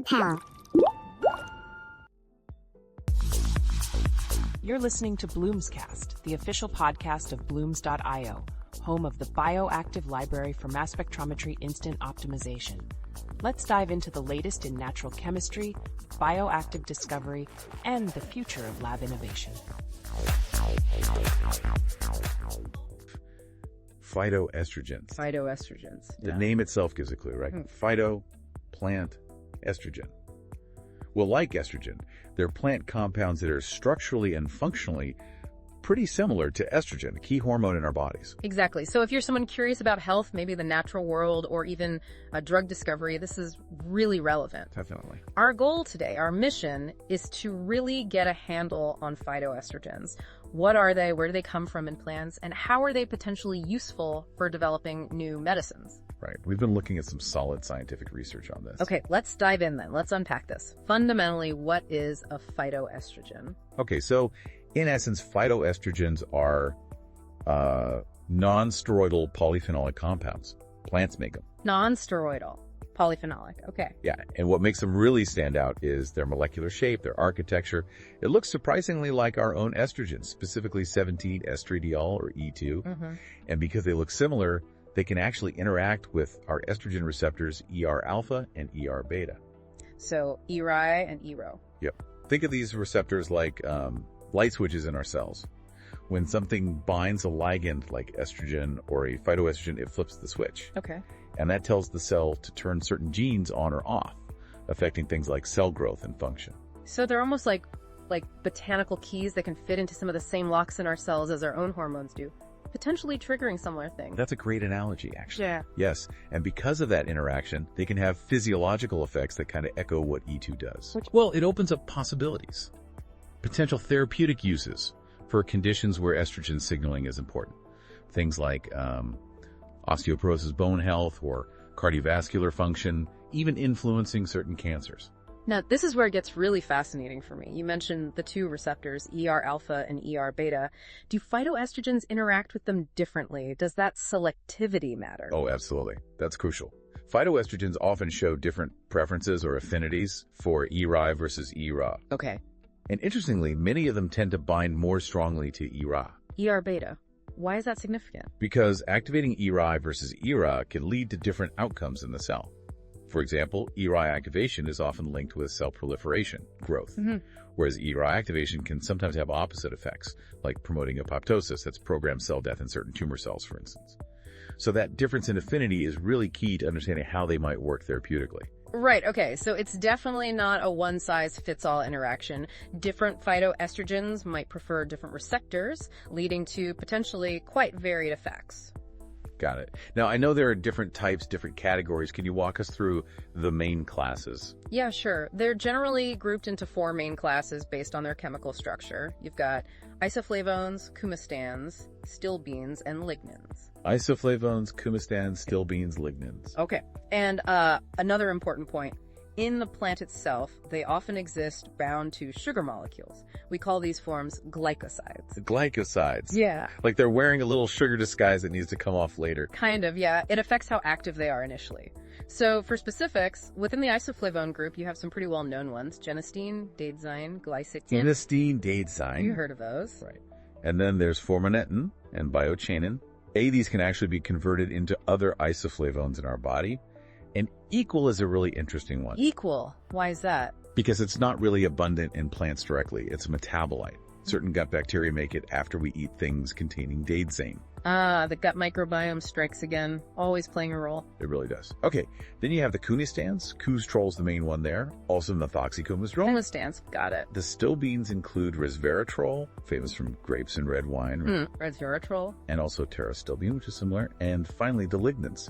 PharmaPal. You're listening to Bloomscast, the official podcast of Blooms.io, home of the bioactive library for mass spectrometry instant optimization. Let's dive into the latest in natural chemistry, bioactive discovery, and the future of lab innovation. Phytoestrogens. Phytoestrogens. The name itself gives a clue, right? Phyto, plant, estrogen. Well, like estrogen, they're plant compounds that are structurally and functionally pretty similar to estrogen, a key hormone in our bodies. Exactly. So if you're someone curious about health, maybe the natural world, or even drug discovery, this is really relevant. Definitely. Our goal today, our mission, is to really get a handle on phytoestrogens. What are they? Where do they come from in plants? And how are they potentially useful for developing new medicines? Right. We've been looking at some solid scientific research on this. Okay, let's dive in then. Let's unpack this. Fundamentally, what is a phytoestrogen? Okay, so in essence, phytoestrogens are non-steroidal polyphenolic compounds. Plants make them. Non-steroidal, polyphenolic. Okay. Yeah, and what makes them really stand out is their molecular shape, their architecture. It looks surprisingly like our own estrogens, specifically 17-estradiol or E2. And because they look similar, they can actually interact with our estrogen receptors ER-alpha and ER-beta. So ERI and ERO. Yep. Think of these receptors like light switches in our cells. When something binds a ligand like estrogen or a phytoestrogen, it flips the switch. Okay. And that tells the cell to turn certain genes on or off, affecting things like cell growth and function. So they're almost like botanical keys that can fit into some of the same locks in our cells as our own hormones do, potentially triggering similar things. That's a great analogy, actually. Yeah. Yes, and because of that interaction, they can have physiological effects that kind of echo what E2 does. Well, it opens up possibilities. Potential therapeutic uses for conditions where estrogen signaling is important. Things like osteoporosis, bone health, or cardiovascular function, even influencing certain cancers. Now, this is where it gets really fascinating for me. You mentioned the two receptors, ER-alpha and ER-beta. Do phytoestrogens interact with them differently? Does that selectivity matter? Oh, absolutely. That's crucial. Phytoestrogens often show different preferences or affinities for ERI versus ERA. Okay. And interestingly, many of them tend to bind more strongly to ERA. ER-beta. Why is that significant? Because activating ERI versus ERA can lead to different outcomes in the cell. For example, ERI activation is often linked with cell proliferation, growth, whereas ERI activation can sometimes have opposite effects, like promoting apoptosis, that's programmed cell death in certain tumor cells, for instance. So that difference in affinity is really key to understanding how they might work therapeutically. Right, okay, so it's definitely not a one-size-fits-all interaction. Different phytoestrogens might prefer different receptors, leading to potentially quite varied effects. Got it. Now, I know there are different types, different categories. Can you walk us through the main classes? Yeah, sure. They're generally grouped into four main classes based on their chemical structure. You've got isoflavones, coumestans, stilbenes, and lignans. Isoflavones, coumestans, stilbenes, lignans. Okay. And another important point. In the plant itself, they often exist bound to sugar molecules. We call these forms glycosides. Glycosides. Yeah. Like they're wearing a little sugar disguise that needs to come off later. Kind of, yeah. It affects how active they are initially. So for specifics, within the isoflavone group, you have some pretty well-known ones. Genistein, daidzein, glycitein. Genistein, daidzein. You heard of those. Right. And then there's formonetin and biochanin. These can actually be converted into other isoflavones in our body. And equal is a really interesting one. Equal? Why is that? Because it's not really abundant in plants directly. It's a metabolite. Certain gut bacteria make it after we eat things containing daidzein. Ah, the gut microbiome strikes again. Always playing a role. It really does. Okay, then you have the coumestans. Coustetrol's the main one there. Also methoxycoumestrol. Coumestans, got it. The stilbenes include resveratrol, famous from grapes and red wine. Resveratrol. And also pterostilbene, which is similar. And finally, the lignans.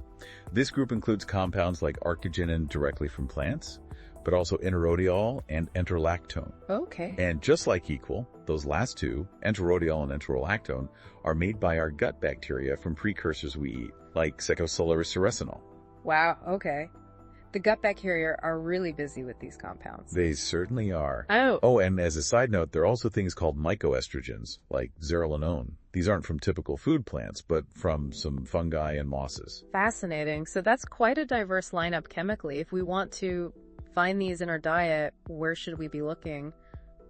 This group includes compounds like arctogenin directly from plants, but also enterodiol and enterolactone. Okay. And just like equal, those last two, enterodiol and enterolactone, are made by our gut bacteria from precursors we eat, like Secosolaris serecinol. Wow, okay. The gut bacteria are really busy with these compounds. They certainly are. Oh, and as a side note, there are also things called mycoestrogens, like zearalenone. These aren't from typical food plants, but from some fungi and mosses. Fascinating. So that's quite a diverse lineup chemically. If we want to find these in our diet, where should we be looking?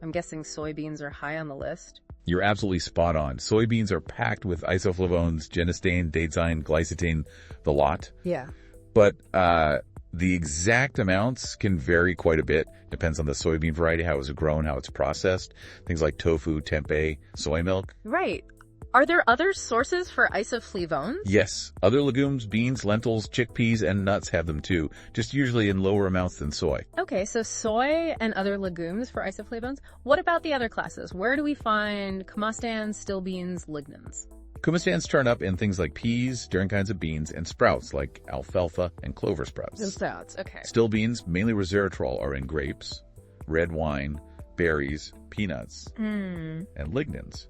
I'm guessing soybeans are high on the list. You're absolutely spot on. Soybeans are packed with isoflavones, genistein, daidzein, glycine, the lot. Yeah. But the exact amounts can vary quite a bit. Depends on the soybean variety, how it's grown, how it's processed. Things like tofu, tempeh, soy milk. Right. Are there other sources for isoflavones? Yes. Other legumes, beans, lentils, chickpeas, and nuts have them too, just usually in lower amounts than soy. Okay, so soy and other legumes for isoflavones. What about the other classes? Where do we find comastans, still beans, lignans? Comastans turn up in things like peas, different kinds of beans, and sprouts like alfalfa and clover sprouts. And sprouts, okay. Still beans, mainly resveratrol, are in grapes, red wine, berries, peanuts, and lignans.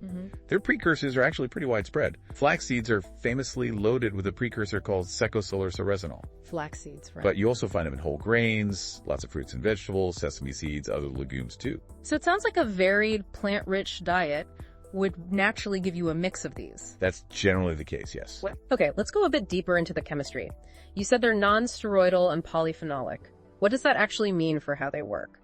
Their precursors are actually pretty widespread. Flax seeds are famously loaded with a precursor called secosolarceresinol. Flax seeds, right. But you also find them in whole grains, lots of fruits and vegetables, sesame seeds, other legumes too. So it sounds like a varied plant-rich diet would naturally give you a mix of these. That's generally the case, yes. Okay, let's go a bit deeper into the chemistry. You said they're non-steroidal and polyphenolic. What does that actually mean for how they work?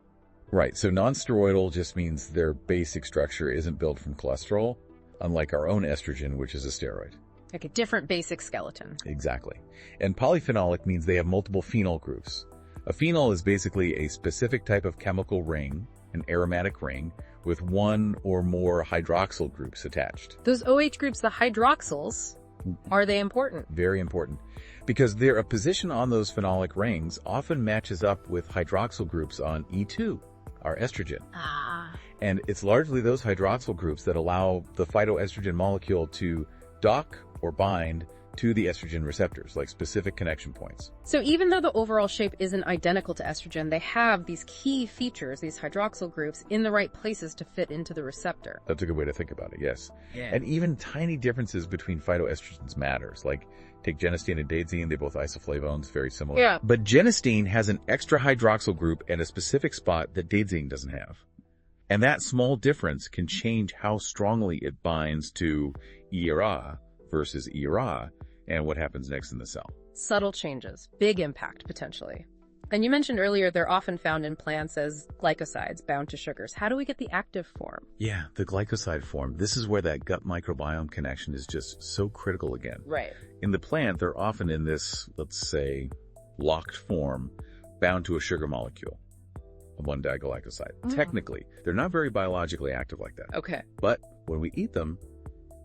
Right, so non-steroidal just means their basic structure isn't built from cholesterol, unlike our own estrogen, which is a steroid. Like a different basic skeleton. Exactly. And polyphenolic means they have multiple phenol groups. A phenol is basically a specific type of chemical ring, an aromatic ring, with one or more hydroxyl groups attached. Those OH groups, the hydroxyls, are they important? Very important. Because their position on those phenolic rings often matches up with hydroxyl groups on E2, our estrogen. And it's largely those hydroxyl groups that allow the phytoestrogen molecule to dock or bind to the estrogen receptors, like specific connection points. So even though the overall shape isn't identical to estrogen, they have these key features, these hydroxyl groups, in the right places to fit into the receptor. That's a good way to think about it, yes. Yeah. And even tiny differences between phytoestrogens matters, like take genistein and daidzein, they're both isoflavones, very similar. Yeah. But genistein has an extra hydroxyl group and a specific spot that daidzein doesn't have. And that small difference can change how strongly it binds to ERA versus ERA and what happens next in the cell. Subtle changes, big impact potentially. And you mentioned earlier they're often found in plants as glycosides bound to sugars. How do we get the active form? Yeah, the glycoside form. This is where that gut microbiome connection is just so critical again. Right. In the plant, they're often in this, let's say, locked form, bound to a sugar molecule, a 1-diglycoside. Technically, they're not very biologically active like that. Okay. But when we eat them,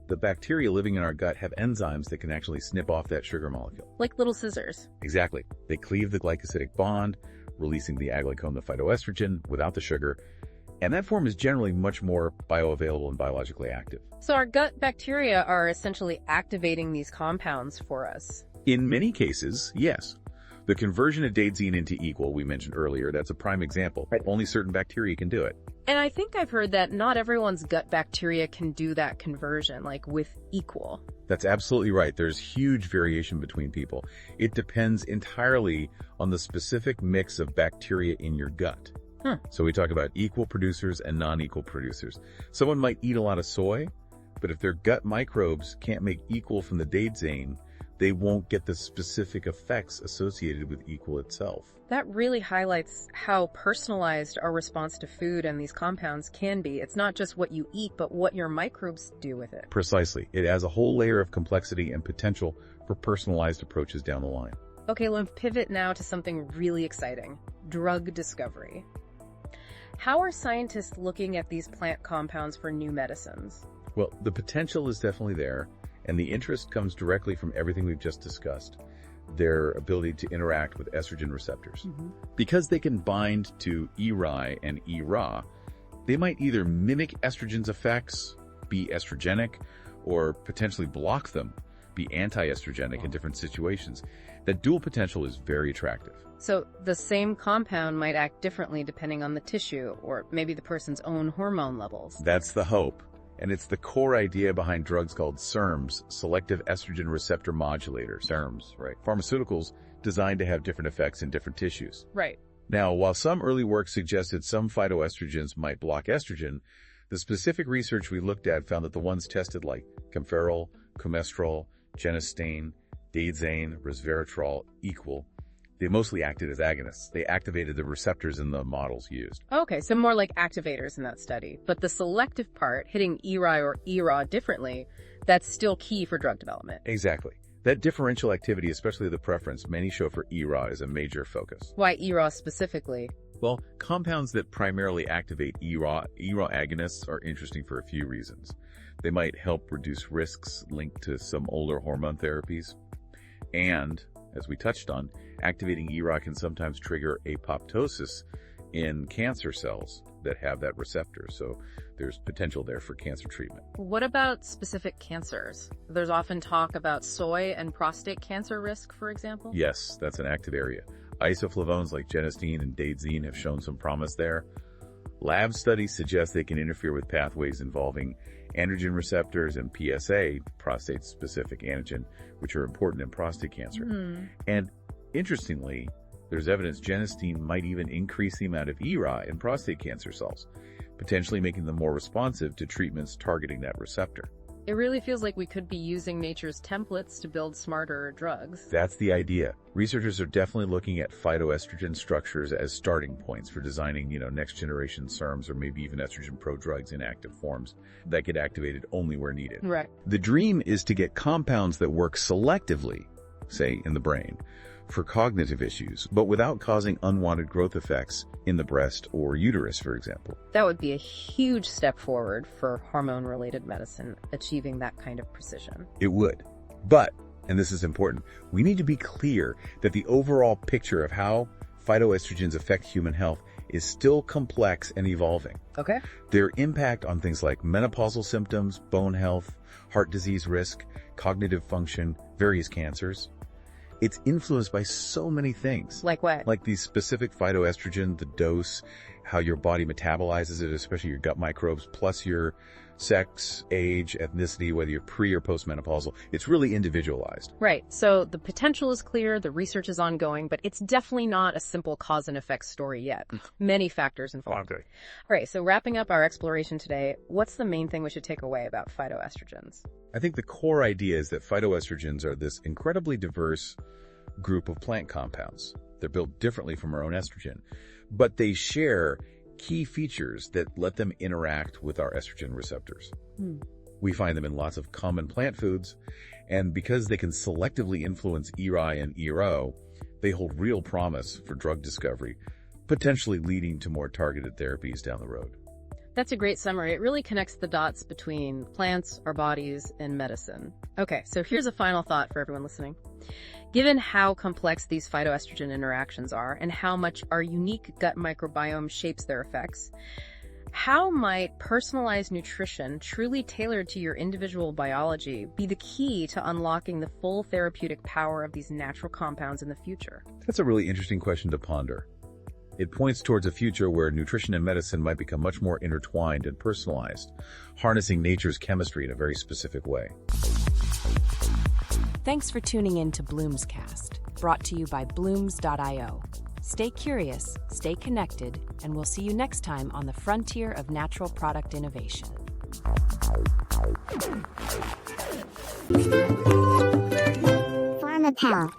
the bacteria living in our gut have enzymes that can actually snip off that sugar molecule. Like little scissors. Exactly. They cleave the glycosidic bond, releasing the aglycone, the phytoestrogen, without the sugar. And that form is generally much more bioavailable and biologically active. So our gut bacteria are essentially activating these compounds for us. In many cases, yes. The conversion of daidzein into equal, we mentioned earlier, that's a prime example. Right. Only certain bacteria can do it. And I think I've heard that not everyone's gut bacteria can do that conversion, like with equal. That's absolutely right. There's huge variation between people. It depends entirely on the specific mix of bacteria in your gut. So we talk about equal producers and non-equal producers. Someone might eat a lot of soy, but if their gut microbes can't make equal from the daidzein, they won't get the specific effects associated with equal itself. That really highlights how personalized our response to food and these compounds can be. It's not just what you eat, but what your microbes do with it. Precisely. It adds a whole layer of complexity and potential for personalized approaches down the line. Okay, let's pivot now to something really exciting. Drug discovery. How are scientists looking at these plant compounds for new medicines? Well, the potential is definitely there, and the interest comes directly from everything we've just discussed. Their ability to interact with estrogen receptors. Because they can bind to ERI and ERA, they might either mimic estrogen's effects, be estrogenic, or potentially block them, be anti-estrogenic in different situations. That dual potential is very attractive. So the same compound might act differently depending on the tissue, or maybe the person's own hormone levels. That's the hope. And it's the core idea behind drugs called SERMs, selective estrogen receptor modulators, SERMs, right? Pharmaceuticals designed to have different effects in different tissues. Right. Now, while some early work suggested some phytoestrogens might block estrogen, the specific research we looked at found that the ones tested like camphorol, cumestrol, genistein, daidzein, resveratrol, equal, They mostly acted as agonists. They activated the receptors in the models used. Okay, so more like activators in that study. But the selective part, hitting ERI or ERA differently, that's still key for drug development. Exactly. That differential activity, especially the preference many show for ERA, is a major focus. Why ERA specifically? Well, compounds that primarily activate ERA agonists are interesting for a few reasons. They might help reduce risks linked to some older hormone therapies. And, as we touched on, activating ERA can sometimes trigger apoptosis in cancer cells that have that receptor. So there's potential there for cancer treatment. What about specific cancers? There's often talk about soy and prostate cancer risk, for example. Yes, that's an active area. Isoflavones like genistein and daidzein have shown some promise there. Lab studies suggest they can interfere with pathways involving androgen receptors and PSA, prostate-specific antigen, which are important in prostate cancer. And interestingly, there's evidence genistein might even increase the amount of ERA in prostate cancer cells, potentially making them more responsive to treatments targeting that receptor. It really feels like we could be using nature's templates to build smarter drugs. That's the idea. Researchers are definitely looking at phytoestrogen structures as starting points for designing, next generation SERMs or maybe even estrogen prodrugs in active forms that get activated only where needed. Right. The dream is to get compounds that work selectively, say in the brain, for cognitive issues, but without causing unwanted growth effects in the breast or uterus, for example. That would be a huge step forward for hormone-related medicine, achieving that kind of precision. It would. But, and this is important, we need to be clear that the overall picture of how phytoestrogens affect human health is still complex and evolving. Okay. Their impact on things like menopausal symptoms, bone health, heart disease risk, cognitive function, various cancers. It's influenced by so many things. Like what? Like the specific phytoestrogen, the dose, how your body metabolizes it, especially your gut microbes, plus your sex, age, ethnicity, whether you're pre or postmenopausal. It's really individualized. Right. So the potential is clear, the research is ongoing, but it's definitely not a simple cause and effect story yet. Many factors involved. Okay. All right, so wrapping up our exploration today, what's the main thing we should take away about phytoestrogens? I think the core idea is that phytoestrogens are this incredibly diverse group of plant compounds. They're built differently from our own estrogen, but they share key features that let them interact with our estrogen receptors. We find them in lots of common plant foods, and because they can selectively influence ERI and ERO, they hold real promise for drug discovery, potentially leading to more targeted therapies down the road. That's a great summary. It really connects the dots between plants, our bodies, and medicine. Okay, so here's a final thought for everyone listening. Given how complex these phytoestrogen interactions are and how much our unique gut microbiome shapes their effects, how might personalized nutrition, truly tailored to your individual biology, be the key to unlocking the full therapeutic power of these natural compounds in the future? That's a really interesting question to ponder. It points towards a future where nutrition and medicine might become much more intertwined and personalized, harnessing nature's chemistry in a very specific way. Thanks for tuning in to Bloom's Cast, brought to you by blooms.io. Stay curious, stay connected, and we'll see you next time on the frontier of natural product innovation. PharmaPal.